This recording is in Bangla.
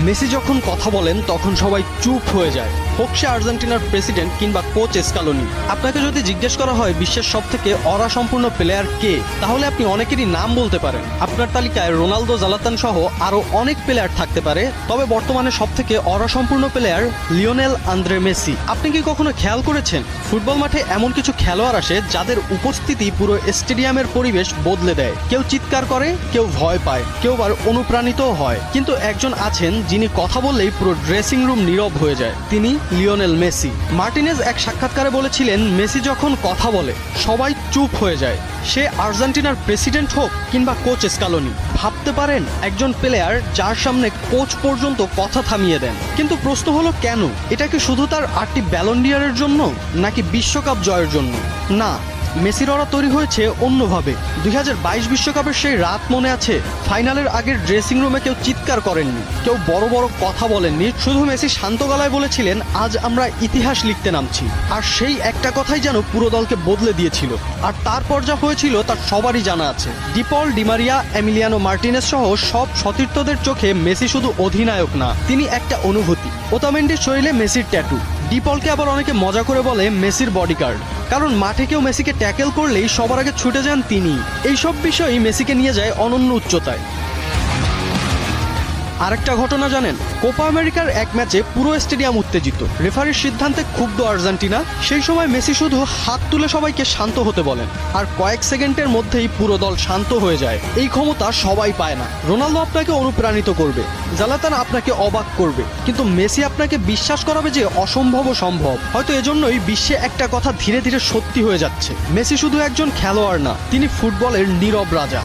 মেসি যখন কথা বলেন তখন সবাই চুপ হয়ে যায়, হোক সে আর্জেন্টিনার প্রেসিডেন্ট কিংবা কোচ স্কালোনি। আপনাকে যদি জিজ্ঞেস করা হয় বিশ্বের সবথেকে অরাসম্পূর্ণ প্লেয়ার কে, তাহলে আপনি অনেকেরই নাম বলতে পারেন। আপনার তালিকায় রোনালদো, জালাতান সহ আরও অনেক প্লেয়ার থাকতে পারে, তবে বর্তমানে সবথেকে অরাসম্পূর্ণ প্লেয়ার লিওনেল আন্দ্রে মেসি। আপনি কি কখনো খেয়াল করেছেন ফুটবল মাঠে এমন কিছু খেলোয়াড় আসে যাদের উপস্থিতি পুরো স্টেডিয়ামের পরিবেশ বদলে দেয়? কেউ চিৎকার করে, কেউ ভয় পায়, কেউ আবার অনুপ্রাণিতও হয়, কিন্তু একজন আছেন যিনি কথা বললেই পুরো ড্রেসিং রুম নীরব হয়ে যায়। তিনি লিওনেল মেসি। মার্টিনেজ এক সাক্ষাৎকারে বলেছিলেন, মেসি যখন কথা বলে সবাই চুপ হয়ে যায়, সে আর্জেন্টিনার প্রেসিডেন্ট হোক কিংবা কোচ স্কালোনি। ভাবতে পারেন, একজন প্লেয়ার যার সামনে কোচ পর্যন্ত কথা থামিয়ে দেন। কিন্তু প্রশ্ন হলো কেন? এটা কি শুধু তার 8টি ব্যালন ডি'অরের জন্য, নাকি বিশ্বকাপ জয়ের জন্য? না, মেসির ওরা তৈরি হয়েছে অন্যভাবে। 2022 বিশ্বকাপের সেই রাত মনে আছে? ফাইনালের আগের ড্রেসিং রুমে কেউ চিৎকার করেননি, কেউ বড় বড় কথা বলেননি, শুধু মেসি শান্ত গলায় বলেছিলেন, আজ আমরা ইতিহাস লিখতে নামছি। আর সেই একটা কথাই যেন পুরো দলকে বদলে দিয়েছিল। আর তারপর যা হয়েছিল তার সবারই জানা আছে। ডিপল, ডিমারিয়া, এমিলিয়ানো মার্টিনেজ সহ সব সতীর্থদের চোখে মেসি শুধু অধিনায়ক না, তিনি একটা অনুভূতি। ওতামেন্ডির শরীরে মেসির ট্যাটু। ডিপলকে আবার অনেকে মজা করে বলে মেসির বডিগার্ড, কারণ মাঠে কেউ মেসিকে ট্যাকেল করলেই সবার আগে ছুটে যান তিনি। এইসব বিষয়ই মেসিকে নিয়ে যায় অনন্য উচ্চতায়। আরেকটা ঘটনা জানেন? কোপা আমেরিকার এক ম্যাচে পুরো স্টেডিয়াম উত্তেজিত, রেফারির সিদ্ধান্তে ক্ষুব্ধ আর্জেন্টিনা। সেই সময় মেসি শুধু হাত তুলে সবাইকে শান্ত হতে বলেন, আর কয়েক সেকেন্ডের মধ্যেই পুরো দল শান্ত হয়ে যায়। এই ক্ষমতা সবাই পায় না। রোনালদো আপনাকে অনুপ্রাণিত করবে, জালাতান আপনাকে অবাক করবে, কিন্তু মেসি আপনাকে বিশ্বাস করাবে যে অসম্ভবও সম্ভব। হয়তো এজন্যই বিশ্বে একটা কথা ধীরে ধীরে সত্যি হয়ে যাচ্ছে, মেসি শুধু একজন খেলোয়াড় না, তিনি ফুটবলের নীরব রাজা।